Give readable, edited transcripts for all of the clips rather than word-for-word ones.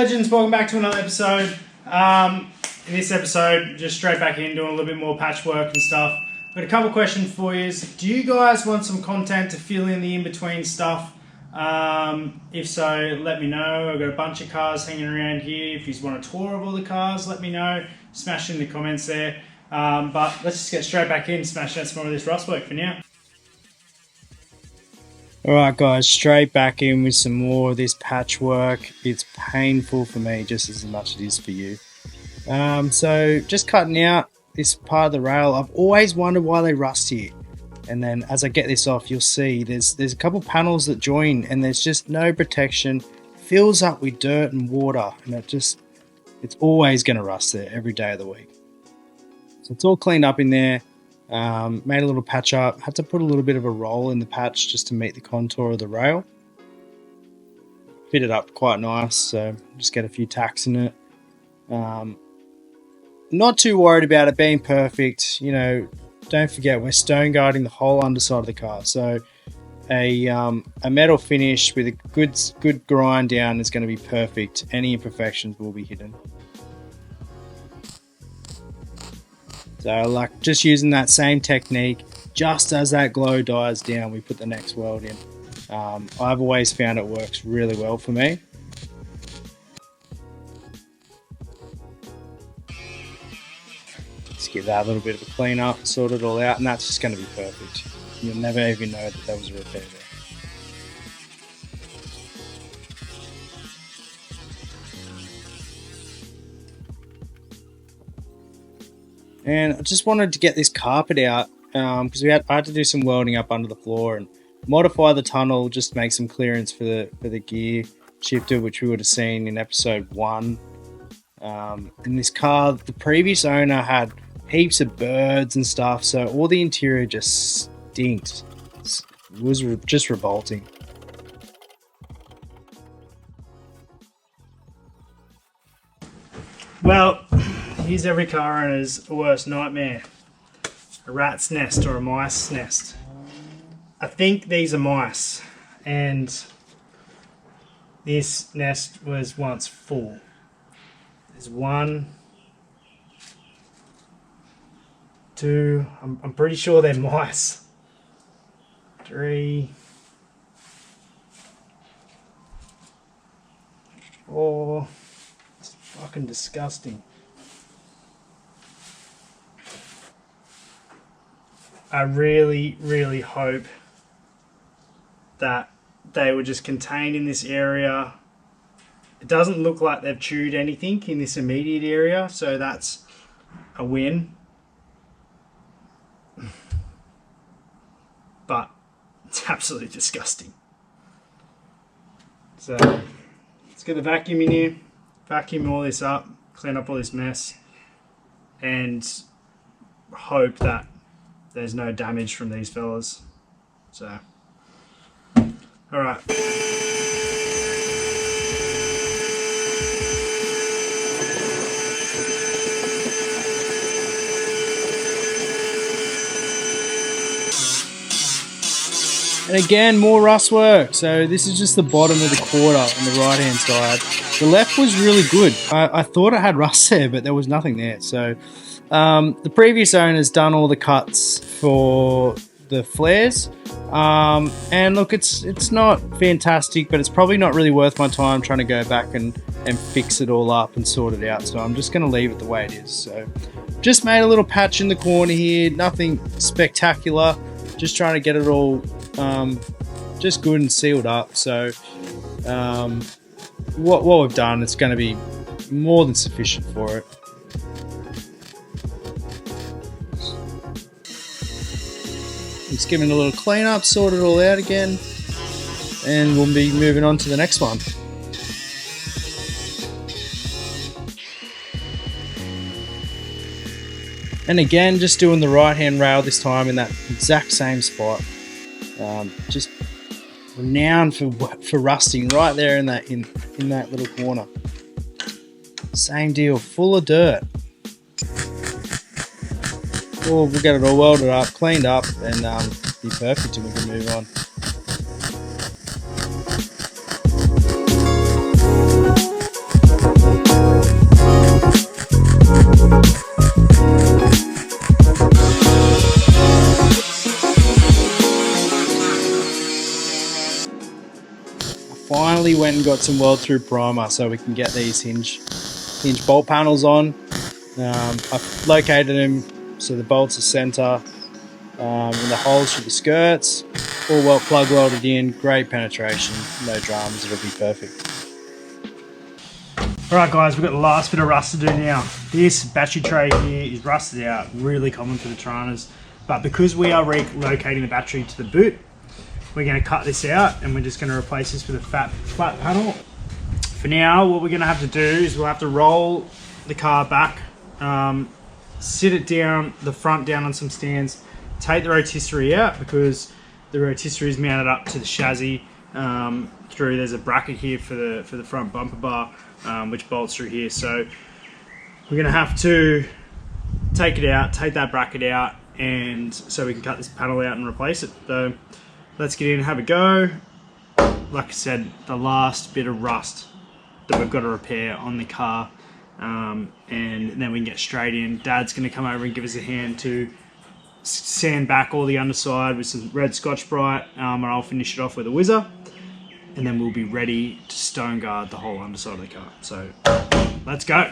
legends, welcome back to another episode. In this episode, just straight back in, doing a little bit more patchwork and stuff. Got a couple questions for you. Do you guys want some content to fill in the in-between stuff? If so, let me know. I've got a bunch of cars hanging around here. If you want a tour of all the cars, let me know. Smash in the comments there. But let's just get straight back in and smash out some more of this rust work for now. Alright guys, straight back in with some more of this patchwork. It's painful for me just as much as it is for you. So just cutting out this part of the rail. I've always wondered why they rust here. And then as I get this off, you'll see there's a couple panels that join and there's just no protection. Fills up with dirt and water, and it's always going to rust there every day of the week. So it's all cleaned up in there. Made a little patch up. Had to put a little bit of a roll in the patch just to meet the contour of the rail. Fit it up quite nice, so just get a few tacks in it. Not too worried about it being perfect. You know, don't forget we're stone guarding the whole underside of the car, so a metal finish with a good grind down is going to be perfect. Any imperfections will be hidden. So like just using that same technique, just as that glow dies down, we put the next weld in. I've always found it works really well for me. Just give that a little bit of a clean up, sort it all out, and that's just going to be perfect. You'll never even know that there was a repair there. And I just wanted to get this carpet out because I had to do some welding up under the floor and modify the tunnel, just make some clearance for the gear shifter, which we would have seen in episode 1. In this car, the previous owner had heaps of birds and stuff, so all the interior just stinks. It was just revolting. Well, here's every car owner's worst nightmare. A rat's nest or a mice nest. I think these are mice, and this nest was once full. There's 1, 2, I'm pretty sure they're mice. 3, 4, it's fucking disgusting. I really, really hope that they were just contained in this area. It doesn't look like they've chewed anything in this immediate area, so that's a win. But it's absolutely disgusting. So let's get the vacuum in here, vacuum all this up, clean up all this mess, and hope that there's no damage from these fellas. So, alright. And again, more rust work. So this is just the bottom of the quarter on the right hand side. The left was really good. I thought it had rust there, but there was nothing there. So the previous owner's done all the cuts for the flares, and look, it's not fantastic, but it's probably not really worth my time trying to go back and fix it all up and sort it out, so I'm just going to leave it the way it is. So just made a little patch in the corner here, nothing spectacular, just trying to get it all just good and sealed up. So what we've done, it's going to be more than sufficient for it. Just giving it a little clean up, sort it all out again, and we'll be moving on to the next one. And again, just doing the right hand rail this time in that exact same spot. Just renowned for rusting right there in that little corner. Same deal, full of dirt. We'll get it all welded up, cleaned up, and be perfect, and we can move on. went and got some weld through primer so we can get these hinge bolt panels on. I've located them so the bolts are center, and the holes for the skirts, all well plug welded in, great penetration, no dramas, it'll be perfect. Alright guys, we've got the last bit of rust to do now. This battery tray here is rusted out, really common for the Toranas, but because we are relocating the battery to the boot, we're going to cut this out and we're just going to replace this with a flat panel. For now, what we're going to have to do is we'll have to roll the car back, sit it down, the front down on some stands, take the rotisserie out because the rotisserie is mounted up to the chassis there's a bracket here for the front bumper bar, which bolts through here. So we're going to have to take it out, take that bracket out, and so we can cut this panel out and replace it. So let's get in and have a go. Like I said, the last bit of rust that we've got to repair on the car, and then we can get straight in. Dad's going to come over and give us a hand to sand back all the underside with some red Scotch-Brite, and I'll finish it off with a whizzer, and then we'll be ready to stone guard the whole underside of the car. So let's go.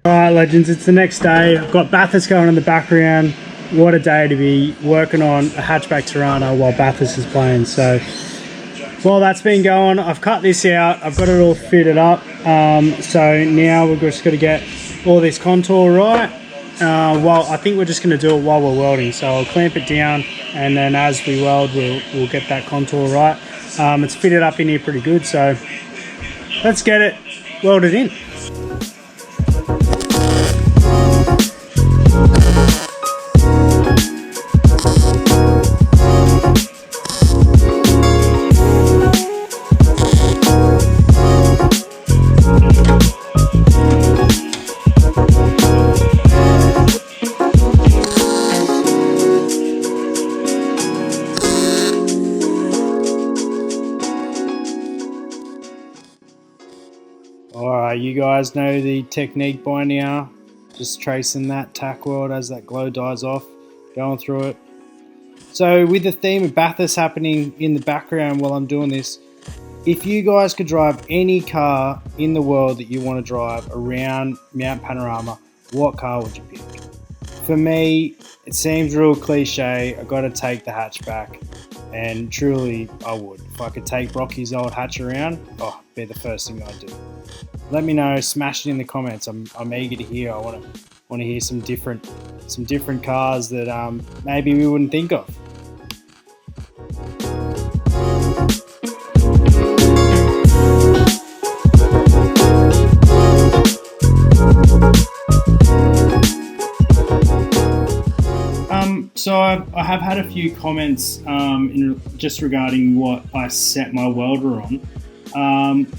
Alright legends, it's the next day. I've got Bathurst going in the background. What a day to be working on a hatchback Torana while Bathurst is playing. So while that's been going, I've cut this out, I've got it all fitted up. So now we've just got to get all this contour right. Well, I think we're just going to do it while we're welding. So I'll clamp it down, and then as we weld, we'll get that contour right. It's fitted up in here pretty good, so let's get it welded in. Alright, you guys know the technique by now. Just tracing that tack weld as that glow dies off, going through it. So with the theme of Bathurst happening in the background while I'm doing this, if you guys could drive any car in the world that you want to drive around Mount Panorama, what car would you pick? For me, it seems real cliche, I've got to take the hatchback, and truly I would. If I could take Rocky's old hatch around, oh, it'd be the first thing I'd do. Let me know, smash it in the comments. I'm eager to hear. I want to hear some different cars that maybe we wouldn't think of. So I have had a few comments just regarding what I set my welder on.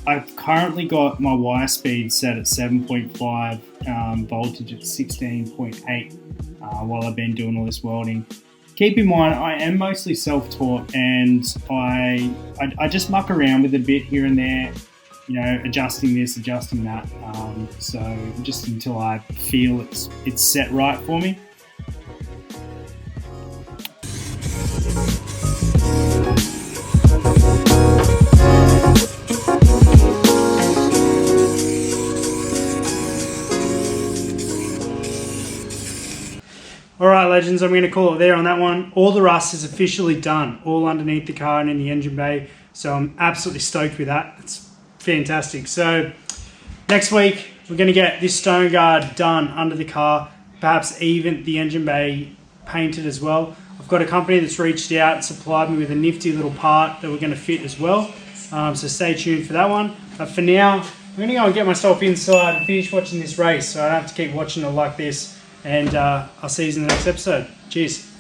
I've currently got my wire speed set at 7.5, voltage at 16.8 while I've been doing all this welding. Keep in mind, I am mostly self-taught, and I just muck around with it a bit here and there, you know, adjusting this, adjusting that. So just until I feel it's set right for me. All right, legends, I'm going to call it there on that one. All the rust is officially done, all underneath the car and in the engine bay. So I'm absolutely stoked with that. It's fantastic. So next week, we're going to get this stone guard done under the car, perhaps even the engine bay painted as well. I've got a company that's reached out and supplied me with a nifty little part that we're going to fit as well. So stay tuned for that one. But for now, I'm going to go and get myself inside and finish watching this race so I don't have to keep watching it like this. And I'll see you in the next episode. Cheers.